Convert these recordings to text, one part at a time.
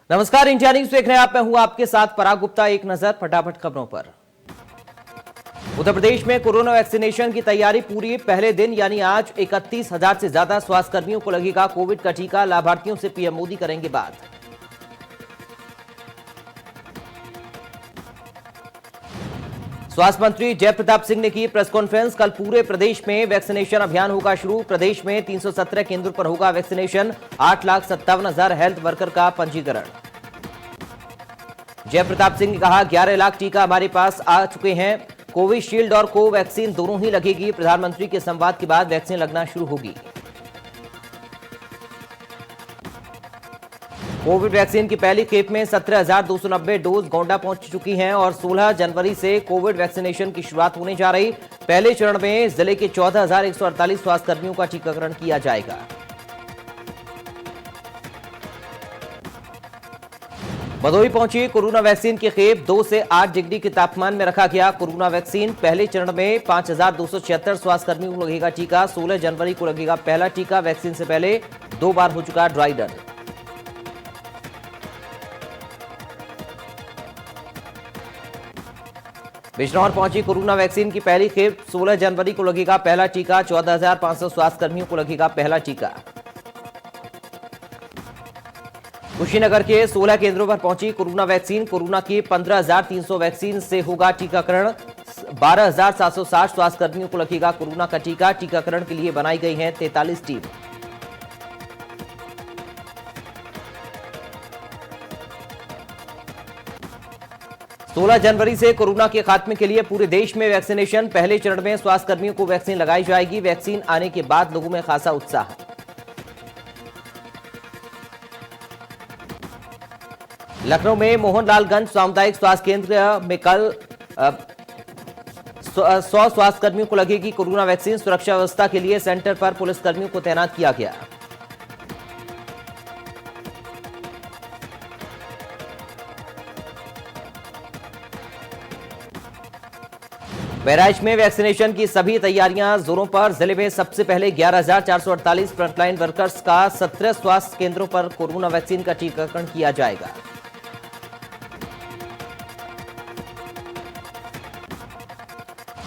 नमस्कार, India news देख रहे हैं आप। मैं हूं आपके साथ पराग गुप्ता। एक नजर फटाफट खबरों पर। उत्तर प्रदेश में कोरोना वैक्सीनेशन की तैयारी पूरी। पहले दिन यानी आज 31,000 से ज्यादा स्वास्थ्यकर्मियों को लगेगा कोविड का टीका। लाभार्थियों से पीएम मोदी करेंगे बात। स्वास्थ्य मंत्री जयप्रताप सिंह ने की प्रेस कॉन्फ्रेंस। कल पूरे प्रदेश में वैक्सीनेशन अभियान होगा शुरू। प्रदेश में 317 केंद्रों पर होगा वैक्सीनेशन। 8,57,000 हेल्थ वर्कर का पंजीकरण। जयप्रताप सिंह ने कहा 11 लाख टीका हमारे पास आ चुके हैं। कोविशील्ड और कोवैक्सीन दोनों ही लगेगी। प्रधानमंत्री के संवाद के बाद वैक्सीन लगना शुरू होगी। कोविड वैक्सीन की पहली खेप में 17,290 डोज गोंडा पहुंच चुकी हैं और 16 जनवरी से कोविड वैक्सीनेशन की शुरुआत होने जा रही। पहले चरण में जिले के 14,148 स्वास्थ्यकर्मियों का टीकाकरण किया जाएगा। भदोही पहुंची कोरोना वैक्सीन की खेप। 2 से 8 डिग्री के तापमान में रखा गया कोरोना वैक्सीन। पहले चरण में 5,276 स्वास्थ्यकर्मियों को लगेगा टीका। 16 जनवरी को लगेगा पहला टीका। वैक्सीन से पहले 2 बार हो चुका ड्राई रन। बिजनौर पहुंची कोरोना वैक्सीन की पहली खेप। 16 जनवरी को लगेगा पहला टीका। 14,500 स्वास्थ्यकर्मियों को लगेगा पहला टीका। कुशीनगर के 16 केंद्रों पर पहुंची कोरोना वैक्सीन। कोरोना की 15,300 वैक्सीन से होगा टीकाकरण। 12,760 स्वास्थ्यकर्मियों को लगेगा कोरोना का टीका। टीकाकरण के लिए बनाई गई है 43 टीम। सोलह जनवरी से कोरोना के खात्मे के लिए पूरे देश में वैक्सीनेशन। पहले चरण में स्वास्थ्यकर्मियों को वैक्सीन लगाई जाएगी। वैक्सीन आने के बाद लोगों में खासा उत्साह। लखनऊ में मोहनलालगंज सामुदायिक स्वास्थ्य केंद्र में कल 100 स्वास्थ्यकर्मियों को लगेगी कोरोना वैक्सीन। सुरक्षा व्यवस्था के लिए सेंटर पर पुलिसकर्मियों को तैनात किया गया। बहराइच में वैक्सीनेशन की सभी तैयारियां जोरों पर। जिले में सबसे पहले 11,448 फ्रंटलाइन वर्कर्स का 17 स्वास्थ्य केंद्रों पर कोरोना वैक्सीन का टीकाकरण किया जाएगा।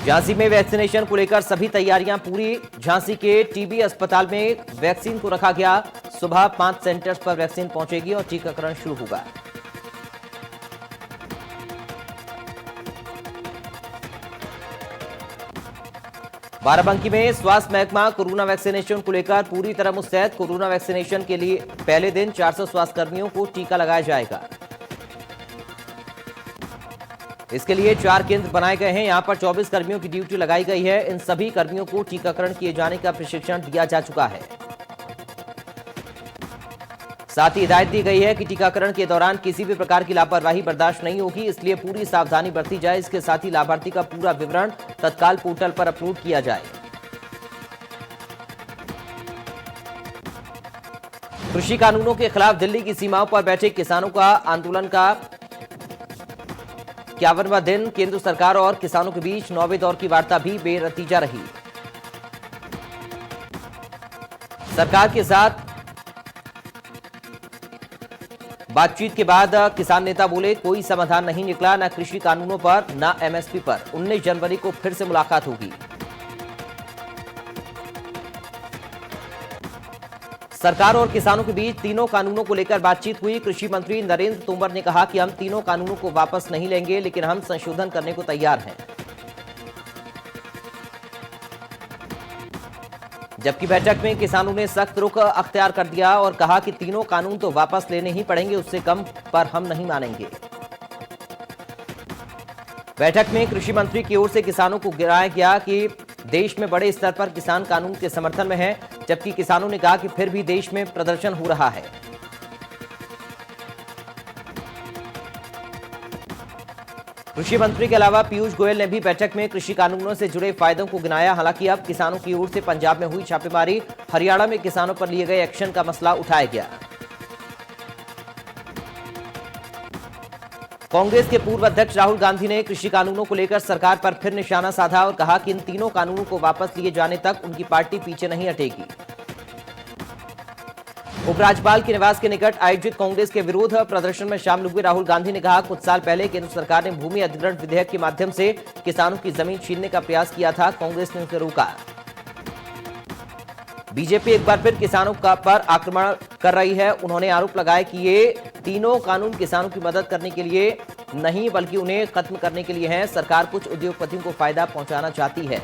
झांसी में वैक्सीनेशन को लेकर सभी तैयारियां पूरी। झांसी के टीबी अस्पताल में वैक्सीन को रखा गया। सुबह 5 सेंटर्स पर वैक्सीन पहुंचेगी और टीकाकरण शुरू होगा। बाराबंकी में स्वास्थ्य महकमा कोरोना वैक्सीनेशन को लेकर पूरी तरह मुस्तैद। कोरोना वैक्सीनेशन के लिए पहले दिन 400 स्वास्थ्यकर्मियों को टीका लगाया जाएगा। इसके लिए 4 केंद्र बनाए गए हैं। यहां पर 24 कर्मियों की ड्यूटी लगाई गई है। इन सभी कर्मियों को टीकाकरण किए जाने का प्रशिक्षण दिया जा चुका है। साथ ही हिदायत दी गई है कि टीकाकरण के दौरान किसी भी प्रकार की लापरवाही बर्दाश्त नहीं होगी, इसलिए पूरी सावधानी बरती जाए। इसके साथ ही लाभार्थी का पूरा विवरण तत्काल पोर्टल पर अपलोड किया जाए। कृषि कानूनों के खिलाफ दिल्ली की सीमाओं पर बैठे किसानों का आंदोलन का 51वां दिन। केंद्र सरकार और किसानों के बीच 9वें दौर की वार्ता भी बेनतीजा रही। सरकार के साथ बातचीत के बाद किसान नेता बोले कोई समाधान नहीं निकला, न कृषि कानूनों पर न एमएसपी पर। 19 जनवरी को फिर से मुलाकात होगी। सरकार और किसानों के बीच तीनों कानूनों को लेकर बातचीत हुई। कृषि मंत्री नरेंद्र तोमर ने कहा कि हम तीनों कानूनों को वापस नहीं लेंगे, लेकिन हम संशोधन करने को तैयार हैं। जबकि बैठक में किसानों ने सख्त रुख अख्तियार कर दिया और कहा कि तीनों कानून तो वापस लेने ही पड़ेंगे, उससे कम पर हम नहीं मानेंगे। बैठक में कृषि मंत्री की ओर से किसानों को गिराया गया कि देश में बड़े स्तर पर किसान कानून के समर्थन में हैं, जबकि किसानों ने कहा कि फिर भी देश में प्रदर्शन हो रहा है। कृषि मंत्री के अलावा पीयूष गोयल ने भी बैठक में कृषि कानूनों से जुड़े फायदों को गिनाया। हालांकि अब किसानों की ओर से पंजाब में हुई छापेमारी, हरियाणा में किसानों पर लिए गए एक्शन का मसला उठाया गया। कांग्रेस के पूर्व अध्यक्ष राहुल गांधी ने कृषि कानूनों को लेकर सरकार पर फिर निशाना साधा और कहा कि इन तीनों कानूनों को वापस लिए जाने तक उनकी पार्टी पीछे नहीं हटेगी। उपराज्यपाल के निवास के निकट आयोजित कांग्रेस के विरोध प्रदर्शन में शामिल हुए राहुल गांधी ने कहा, कुछ साल पहले केंद्र सरकार ने भूमि अधिग्रहण विधेयक के माध्यम से किसानों की जमीन छीनने का प्रयास किया था, कांग्रेस ने उसे रोका। बीजेपी एक बार फिर किसानों पर आक्रमण कर रही है। उन्होंने आरोप लगाया कि ये तीनों कानून किसानों की मदद करने के लिए नहीं बल्कि उन्हें खत्म करने के लिए हैं। सरकार कुछ उद्योगपतियों को फायदा पहुंचाना चाहती है।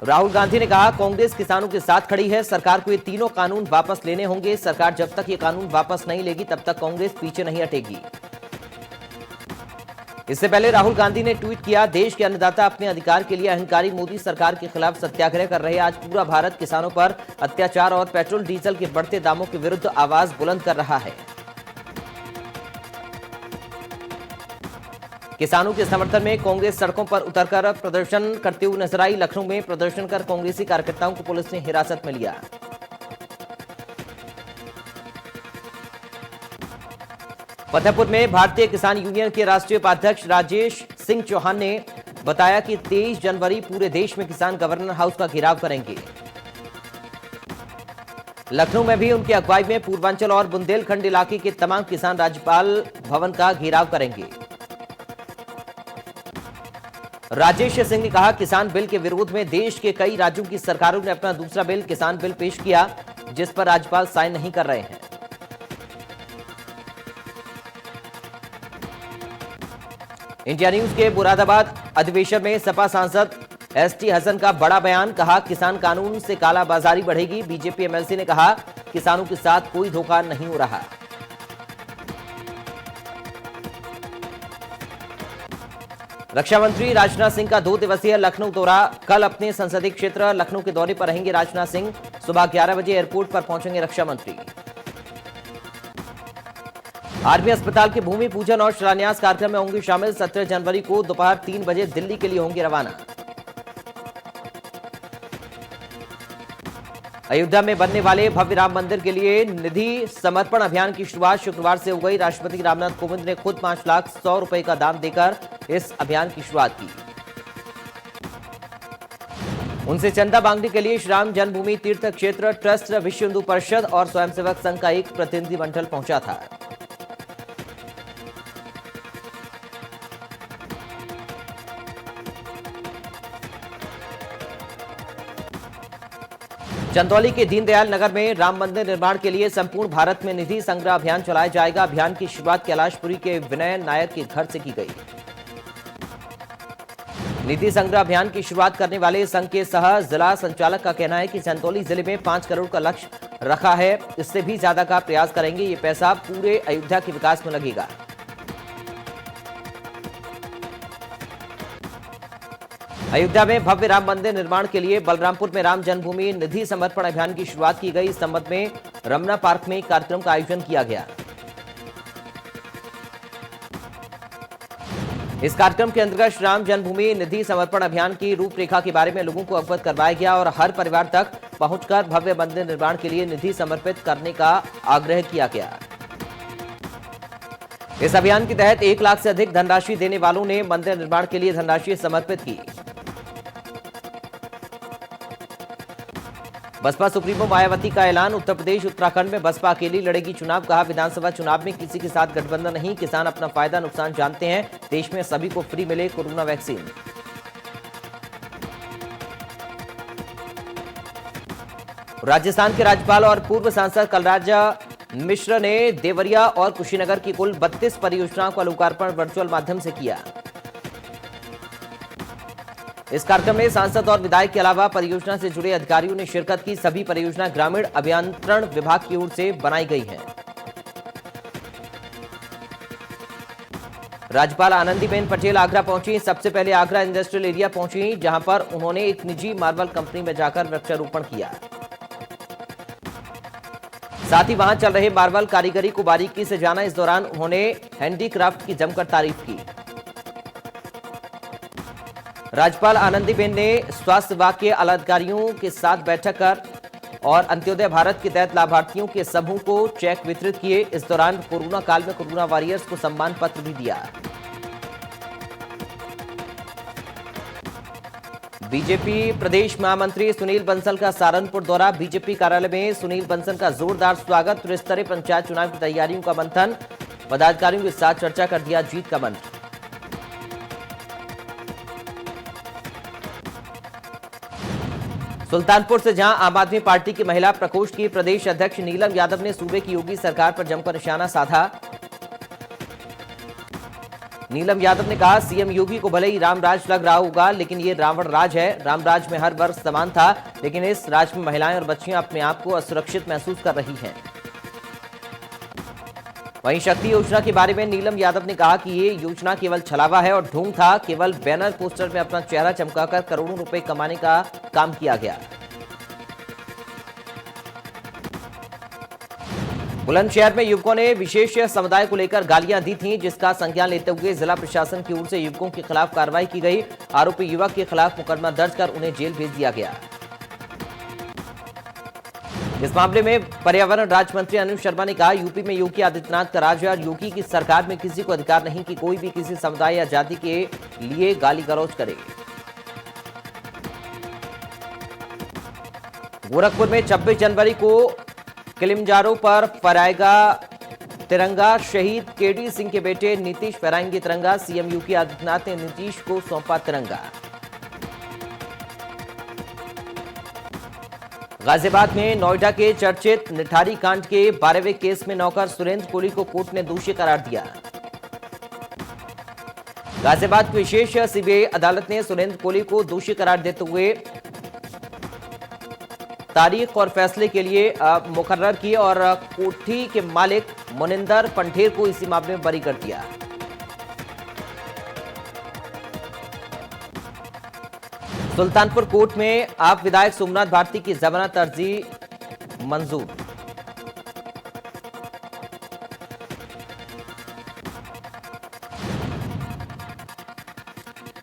राहुल गांधी ने कहा, कांग्रेस किसानों के साथ खड़ी है। सरकार को ये तीनों कानून वापस लेने होंगे। सरकार जब तक ये कानून वापस नहीं लेगी तब तक कांग्रेस पीछे नहीं हटेगी। इससे पहले राहुल गांधी ने ट्वीट किया, देश के अन्नदाता अपने अधिकार के लिए अहंकारी मोदी सरकार के खिलाफ सत्याग्रह कर रहे। आज पूरा भारत किसानों पर अत्याचार और पेट्रोल डीजल के बढ़ते दामों के विरुद्ध आवाज बुलंद कर रहा है। किसानों के समर्थन में कांग्रेस सड़कों पर उतरकर प्रदर्शन करते हुए नजर आई। लखनऊ में प्रदर्शन कर कांग्रेसी कार्यकर्ताओं को पुलिस ने हिरासत में लिया। फतेहपुर में भारतीय किसान यूनियन के राष्ट्रीय उपाध्यक्ष राजेश सिंह चौहान ने बताया कि 23 जनवरी पूरे देश में किसान गवर्नर हाउस का घेराव करेंगे। लखनऊ में भी उनकी अगुवाई में पूर्वांचल और बुंदेलखंड इलाके के तमाम किसान राज्यपाल भवन का घेराव करेंगे। राजेश सिंह ने कहा, किसान बिल के विरोध में देश के कई राज्यों की सरकारों ने अपना दूसरा बिल किसान बिल पेश किया, जिस पर राज्यपाल साइन नहीं कर रहे हैं। इंडिया न्यूज के मुरादाबाद अधिवेशन में सपा सांसद एसटी हसन का बड़ा बयान, कहा किसान कानून से कालाबाजारी बढ़ेगी। बीजेपी एमएलसी ने कहा, किसानों के साथ कोई धोखा नहीं हो रहा। रक्षा मंत्री राजनाथ सिंह का 2 दिवसीय लखनऊ दौरा, कल अपने संसदीय क्षेत्र लखनऊ के दौरे पर रहेंगे राजनाथ सिंह। सुबह 11 बजे एयरपोर्ट पर पहुंचेंगे रक्षा मंत्री। आर्मी अस्पताल के भूमि पूजन और शिलान्यास कार्यक्रम में होंगे शामिल। 17 जनवरी को दोपहर 3 बजे दिल्ली के लिए होंगे रवाना। अयोध्या में बनने वाले भव्य राम मंदिर के लिए निधि समर्पण अभियान की शुरुआत शुक्रवार से हो गई। राष्ट्रपति रामनाथ कोविंद ने खुद 5,100,000 रुपए का दान देकर इस अभियान की शुरुआत की। उनसे चंदा मांगने के लिए श्री राम जन्मभूमि तीर्थ क्षेत्र ट्रस्ट, विश्व हिंदू परिषद और स्वयंसेवक संघ का एक प्रतिनिधिमंडल पहुंचा था। चंदौली के दीनदयाल नगर में राम मंदिर निर्माण के लिए संपूर्ण भारत में निधि संग्रह अभियान चलाया जाएगा। अभियान की शुरुआत कैलाशपुरी के विनय नायर के घर से की गई। निधि संग्रह अभियान की शुरुआत करने वाले संघ के सह जिला संचालक का कहना है कि चंदौली जिले में 5 करोड़ का लक्ष्य रखा है, इससे भी ज्यादा का प्रयास करेंगे। ये पैसा पूरे अयोध्या के विकास में लगेगा। अयोध्या में भव्य राम मंदिर निर्माण के लिए बलरामपुर में राम जन्मभूमि निधि समर्पण अभियान की शुरुआत की गई। इस संबंध में रमना पार्क में एक कार्यक्रम का आयोजन किया गया। इस कार्यक्रम के अंतर्गत श्री राम जन्मभूमि निधि समर्पण अभियान की रूपरेखा के बारे में लोगों को अवगत करवाया गया और हर परिवार तक पहुंचकर भव्य मंदिर निर्माण के लिए निधि समर्पित करने का आग्रह किया गया। इस अभियान के तहत 1 लाख से अधिक धनराशि देने वालों ने मंदिर निर्माण के लिए धनराशि समर्पित की। बसपा सुप्रीमो मायावती का ऐलान, उत्तर प्रदेश उत्तराखंड में बसपा अकेली लड़ेगी चुनाव। कहा, विधानसभा चुनाव में किसी के साथ गठबंधन नहीं, किसान अपना फायदा नुकसान जानते हैं। देश में सभी को फ्री मिले कोरोना वैक्सीन। राजस्थान के राज्यपाल और पूर्व सांसद कलराज मिश्र ने देवरिया और कुशीनगर की कुल 32 परियोजनाओं का लोकार्पण वर्चुअल माध्यम से किया। इस कार्यक्रम में सांसद और विधायक के अलावा परियोजना से जुड़े अधिकारियों ने शिरकत की। सभी परियोजना ग्रामीण अभियंत्रण विभाग की ओर से बनाई गई हैं। राज्यपाल आनंदीबेन पटेल आगरा पहुंची। सबसे पहले आगरा इंडस्ट्रियल एरिया पहुंची, जहां पर उन्होंने एक निजी मार्बल कंपनी में जाकर वृक्षारोपण किया। साथ ही वहां चल रहे मार्बल कारीगरी को बारीकी से जाना। इस दौरान उन्होंने हैंडीक्राफ्ट की जमकर तारीफ की। राज्यपाल आनंदीबेन ने स्वास्थ्य विभाग के अधिकारियों के साथ बैठक कर और अंत्योदय भारत के तहत लाभार्थियों के समूह को चेक वितरित किए। इस दौरान कोरोना काल में कोरोना वॉरियर्स को सम्मान पत्र भी दिया। बीजेपी प्रदेश महामंत्री सुनील बंसल का सहारनपुर दौरा। बीजेपी कार्यालय में सुनील बंसल का जोरदार स्वागत। त्रिस्तरीय पंचायत चुनाव की तैयारियों का मंथन। पदाधिकारियों के साथ चर्चा कर दिया जीत का मंत्र। सुल्तानपुर से जहां आम आदमी पार्टी की महिला प्रकोष्ठ की प्रदेश अध्यक्ष नीलम यादव ने सूबे की योगी सरकार पर जमकर निशाना साधा। नीलम यादव ने कहा, सीएम योगी को भले ही रामराज लग रहा होगा, लेकिन ये रावण राज है। रामराज में हर वर्ग समान था, लेकिन इस राज में महिलाएं और बच्चियां अपने आप को असुरक्षित महसूस कर रही हैं। वहीं शक्ति योजना के बारे में नीलम यादव ने कहा कि ये योजना केवल छलावा है और ढोंग था। केवल बैनर पोस्टर में अपना चेहरा चमकाकर करोड़ों रुपए कमाने का काम किया गया। बुलंदशहर में युवकों ने विशेष समुदाय को लेकर गालियां दी थीं, जिसका संज्ञान लेते हुए जिला प्रशासन की ओर से युवकों के खिलाफ कार्रवाई की गई। आरोपी युवक के खिलाफ मुकदमा दर्ज कर उन्हें जेल भेज दिया गया। इस मामले में पर्यावरण राज्य मंत्री अनुज शर्मा ने कहा, यूपी में योगी आदित्यनाथ का राज है और योगी की सरकार में किसी को अधिकार नहीं कि कोई भी किसी समुदाय या जाति के लिए गाली गलौज करे। गोरखपुर में 26 जनवरी को किलिमंजारो पर फहराएगा तिरंगा। शहीद केडी सिंह के बेटे नीतीश फहराएंगे तिरंगा। सीएम योगी आदित्यनाथ ने नीतीश को सौंपा तिरंगा। गाजियाबाद में नोएडा के चर्चित निठारी कांड के 12वें केस में नौकर सुरेंद्र कोहली को कोर्ट ने दोषी करार दिया। गाजियाबाद की विशेष सीबीआई अदालत ने सुरेंद्र कोहली को दोषी करार देते हुए तारीख और फैसले के लिए मुकर्रर की और कोठी के मालिक मुनिंदर पंठेर को इसी मामले में बरी कर दिया। सुल्तानपुर कोर्ट में आप विधायक सोमनाथ भारती की जमानत अर्जी मंजूर।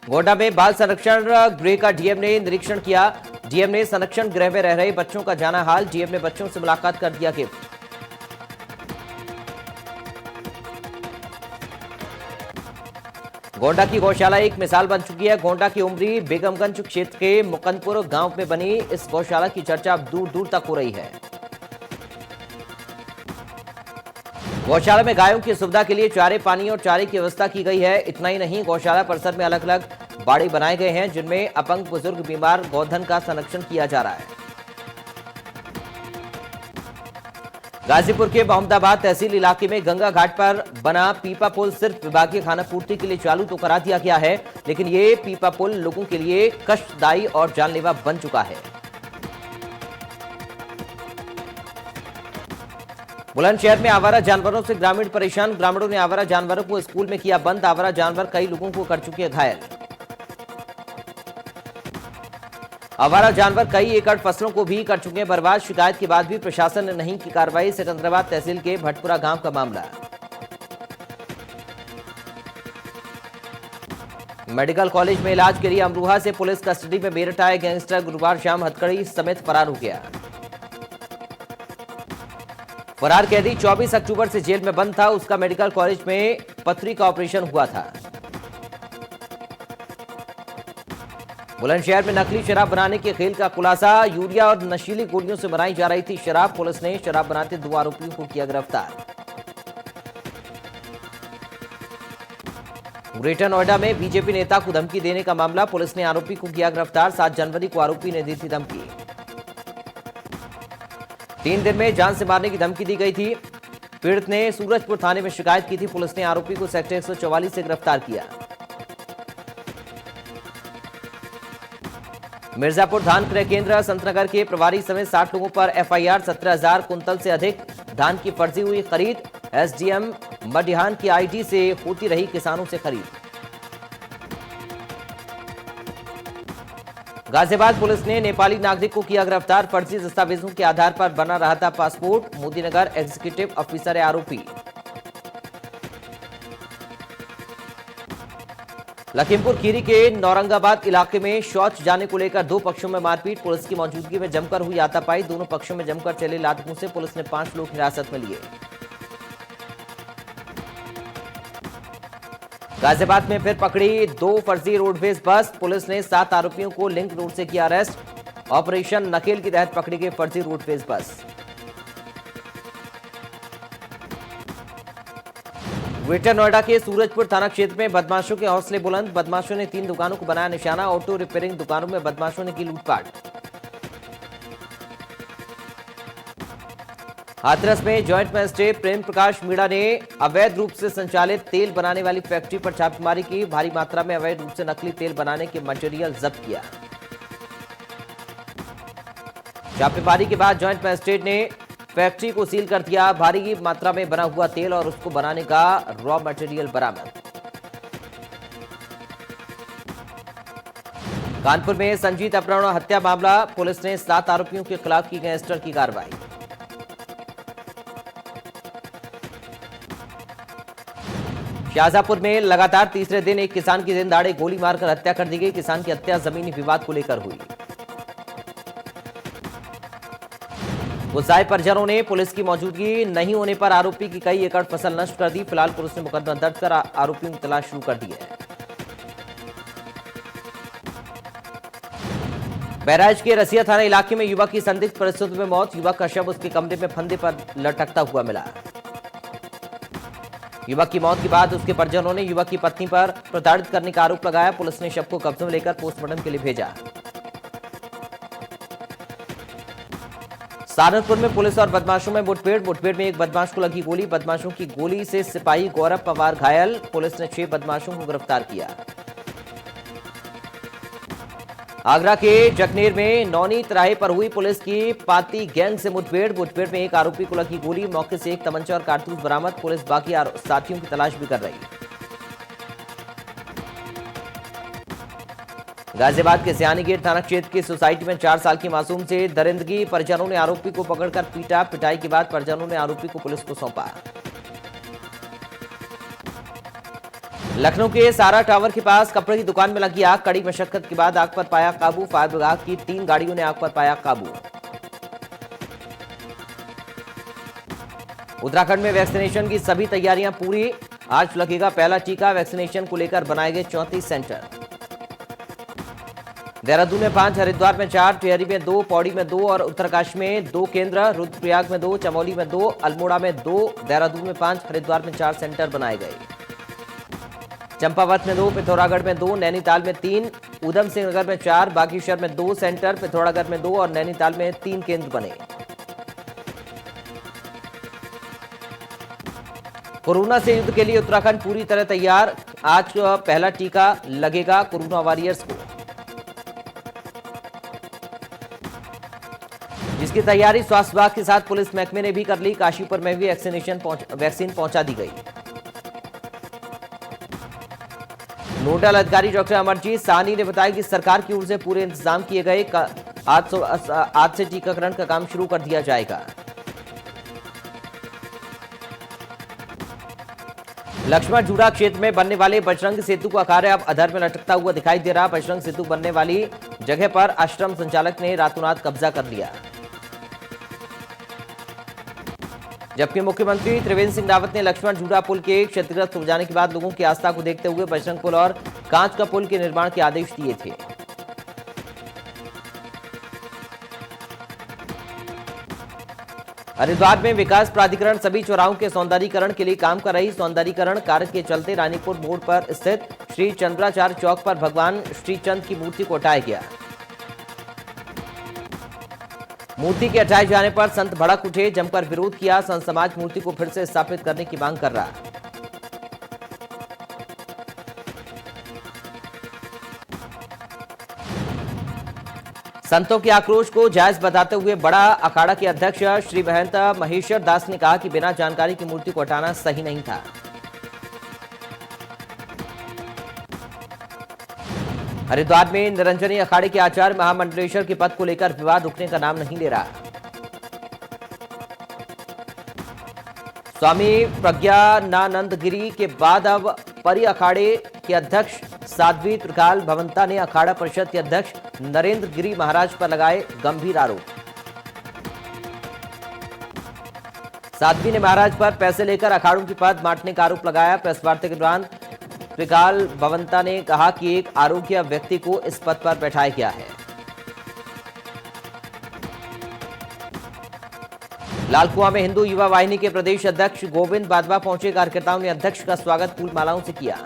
गोड्डा में बाल संरक्षण गृह का डीएम ने निरीक्षण किया। डीएम ने संरक्षण गृह में रह रहे बच्चों का जाना हाल। डीएम ने बच्चों से मुलाकात कर दिया गिफ्ट। गोंडा की गौशाला एक मिसाल बन चुकी है। गोंडा की उमरी बेगमगंज क्षेत्र के मुकंदपुर गांव में बनी इस गौशाला की चर्चा अब दूर दूर तक हो रही है। गौशाला में गायों की सुविधा के लिए चारे, पानी और चारे की व्यवस्था की गई है। इतना ही नहीं, गौशाला परिसर में अलग अलग बाड़े बनाए गए हैं, जिनमें अपंग, बुजुर्ग, बीमार गौधन का संरक्षण किया जा रहा है। गाजीपुर के मोहम्मदाबाद तहसील इलाके में गंगा घाट पर बना पीपा पुल सिर्फ विभागीय खानापूर्ति के लिए चालू तो करा दिया गया है, लेकिन ये पीपा पुल लोगों के लिए कष्टदायी और जानलेवा बन चुका है। बुलंदशहर में आवारा जानवरों से ग्रामीण परेशान। ग्रामीणों ने आवारा जानवरों को स्कूल में किया बंद। आवारा जानवर कई लोगों को कर चुके हैं घायल। आवारा जानवर कई एकड़ फसलों को भी कर चुके हैं बर्बाद। शिकायत के बाद भी प्रशासन ने नहीं की कार्रवाई। सिकंदराबाद तहसील के भटपुरा गांव का मामला। मेडिकल कॉलेज में इलाज के लिए अमरोहा से पुलिस कस्टडी में मेरठ आए गैंगस्टर गुरुवार शाम हथकड़ी समेत फरार हो गया। फरार कैदी 24 अक्टूबर से जेल में बंद था। उसका मेडिकल कॉलेज में पथरी का ऑपरेशन हुआ था। बुलंदशहर में नकली शराब बनाने के खेल का खुलासा। यूरिया और नशीली गोलियों से बनाई जा रही थी शराब। पुलिस ने शराब बनाते 2 आरोपियों को किया गिरफ्तार। ग्रेटर नोएडा में बीजेपी नेता को धमकी देने का मामला। पुलिस ने आरोपी को किया गिरफ्तार। 7 जनवरी को आरोपी ने दी थी धमकी। 3 दिन में जान से मारने की धमकी दी गई थी। पीड़ित ने सूरजपुर थाने में शिकायत की थी। पुलिस ने आरोपी को सेक्टर 144 से गिरफ्तार किया। मिर्जापुर धान क्रय केंद्र संतनगर के प्रभारी समेत 60 लोगों पर एफआईआर। 17,000 कुंतल से अधिक धान की फर्जी हुई खरीद। एसडीएम मडिहान की आईडी से होती रही किसानों से खरीद। गाजियाबाद पुलिस ने नेपाली नागरिक को किया गिरफ्तार। फर्जी दस्तावेजों के आधार पर बना रहा था पासपोर्ट। मोदीनगर एग्जीक्यूटिव ऑफिसर है आरोपी। लखीमपुर खीरी के नौरंगाबाद इलाके में शौच जाने को लेकर 2 पक्षों में मारपीट। पुलिस की मौजूदगी में जमकर हुई हाथापाई। दोनों पक्षों में जमकर चले लातों से पुलिस ने 5 लोग हिरासत में लिए। गाजियाबाद में फिर पकड़ी 2 फर्जी रोडवेज बस। पुलिस ने 7 आरोपियों को लिंक रोड से किया अरेस्ट। ऑपरेशन नकेल के तहत पकड़ी गई फर्जी रोडवेज बस। ग्रेटर नोएडा के सूरजपुर थाना क्षेत्र में बदमाशों के हौसले बुलंद। बदमाशों ने 3 दुकानों को बनाया निशाना। ऑटो रिपेयरिंग दुकानों में बदमाशों ने की लूटपाट। हाथरस में जॉइंट मजिस्ट्रेट प्रेम प्रकाश मीणा ने अवैध रूप से संचालित तेल बनाने वाली फैक्ट्री पर छापेमारी की। भारी मात्रा में अवैध रूप से नकली तेल बनाने के मटेरियल जब्त किया। छापेमारी के बाद जॉइंट मजिस्ट्रेट ने फैक्ट्री को सील कर दिया। भारी मात्रा में बना हुआ तेल और उसको बनाने का रॉ मटेरियल बरामद। कानपुर में संजीत अपहरण हत्या मामला। पुलिस ने 7 आरोपियों के खिलाफ की गैंगस्टर की कार्रवाई। शाहजहांपुर में लगातार तीसरे दिन एक किसान की दिन दहाड़े गोली मारकर हत्या कर दी गई। किसान की हत्या जमीनी विवाद को लेकर हुई। गुस्साए परिजनों ने पुलिस की मौजूदगी नहीं होने पर आरोपी की कई एकड़ फसल नष्ट कर दी। फिलहाल पुलिस ने मुकदमा दर्ज कर आरोपियों की तलाश शुरू कर दी है। बहराइच के रसिया थाना इलाके में युवक की संदिग्ध परिस्थितियों में मौत। युवक का शव उसके कमरे में फंदे पर लटकता हुआ मिला। युवक की मौत के बाद उसके परिजनों ने युवक की पत्नी पर प्रताड़ित करने का आरोप लगाया। पुलिस ने शव को कब्जे में लेकर पोस्टमार्टम के लिए भेजा। सहारनपुर में पुलिस और बदमाशों में मुठभेड़ में एक बदमाश को लगी गोली। बदमाशों की गोली से सिपाही गौरव पवार घायल। पुलिस ने 6 बदमाशों को गिरफ्तार किया। आगरा के जखनेर में नौनी तिराहे पर हुई पुलिस की पाती गैंग से मुठभेड़ में एक आरोपी को लगी गोली। मौके से एक तमंचा और कारतूस बरामद। पुलिस बाकी साथियों की तलाश भी कर रही है। गाजियाबाद के सियानीगेट थाना क्षेत्र की सोसाइटी में 4 साल की मासूम से दरिंदगी। परिजनों ने आरोपी को पकड़कर पीटा। पिटाई के बाद परिजनों ने आरोपी को पुलिस को सौंपा। लखनऊ के सारा टावर के पास कपड़े की दुकान में लगी आग। कड़ी मशक्कत के बाद आग पर पाया काबू। फायर विभाग की 3 गाड़ियों ने आग पर पाया काबू। उत्तराखंड में वैक्सीनेशन की सभी तैयारियां पूरी। आज लगेगा पहला टीका। वैक्सीनेशन को लेकर बनाए गए 34 सेंटर। देहरादून में 5, हरिद्वार में 4, टिहरी में 2, पौड़ी में 2 और उत्तरकाशी में 2 केंद्र। रुद्रप्रयाग में 2, चमोली में 2, अल्मोड़ा में 2, देहरादून में 5, हरिद्वार में 4 सेंटर बनाए गए। चंपावत में 2, पिथौरागढ़ में 2, नैनीताल में 3, उधम सिंह नगर में 4, बागेश्वर में 2 सेंटर, पिथौरागढ़ में 2 और नैनीताल में 3 केंद्र बने। कोरोना से युद्ध के लिए उत्तराखंड पूरी तरह तैयार। आज पहला टीका लगेगा कोरोना वॉरियर्स को, जिसकी तैयारी स्वास्थ्य विभाग के साथ पुलिस महकमे ने भी कर ली। काशीपुर में भी वैक्सीन पहुंचा दी गई। नोडल अधिकारी डॉक्टर अमरजीत साहनी ने बताया कि सरकार की ओर से पूरे इंतजाम किए गए। आज से टीकाकरण का काम शुरू कर दिया जाएगा। लक्ष्मण झूड़ा क्षेत्र में बनने वाले बजरंग सेतु का कार्य अब अधर में लटकता हुआ दिखाई दे रहा। बजरंग सेतु बनने वाली जगह पर आश्रम संचालक ने रातों रात कब्जा कर लिया। जबकि मुख्यमंत्री त्रिवेंद्र सिंह रावत ने लक्ष्मण झूड़ा पुल के क्षतिग्रस्त हो जाने के बाद लोगों की आस्था को देखते हुए बजरंग पुल और कांच का पुल के निर्माण के आदेश दिए थे। हरिद्वार में विकास प्राधिकरण सभी चौराहों के सौंदर्यीकरण के लिए काम कर रही। सौंदर्यीकरण कार्य के चलते रानीपुर मोड़ पर स्थित श्री चंद्राचार्य चौक पर भगवान श्रीचंद की मूर्ति को हटाया गया। मूर्ति के हटाए जाने पर संत भड़क उठे, जमकर विरोध किया। संत समाज मूर्ति को फिर से स्थापित करने की मांग कर रहा। संतों के आक्रोश को जायज बताते हुए बड़ा अखाड़ा के अध्यक्ष श्री महंत महेश्वर दास ने कहा कि बिना जानकारी की मूर्ति को हटाना सही नहीं था। हरिद्वार में निरंजनी अखाड़े के आचार्य महामंडलेश्वर के पद को लेकर विवाद रुकने का नाम नहीं ले रहा। स्वामी प्रज्ञानानंद गिरी के बाद अब परी अखाड़े के अध्यक्ष साध्वी त्रिकाल भवंता ने अखाड़ा परिषद के अध्यक्ष नरेंद्र गिरी महाराज पर लगाए गंभीर आरोप। साध्वी ने महाराज पर पैसे लेकर अखाड़ों की पद बांटने का आरोप लगाया। प्रेस वार्ता के दौरान त्रिकाल भवंता ने कहा कि एक आरोग्य व्यक्ति को इस पद पर बैठाया गया है। लालकुआं में हिंदू युवा वाहिनी के प्रदेश अध्यक्ष गोविंद बाजवा पहुंचे। कार्यकर्ताओं ने अध्यक्ष का स्वागत फूल मालाओं से किया।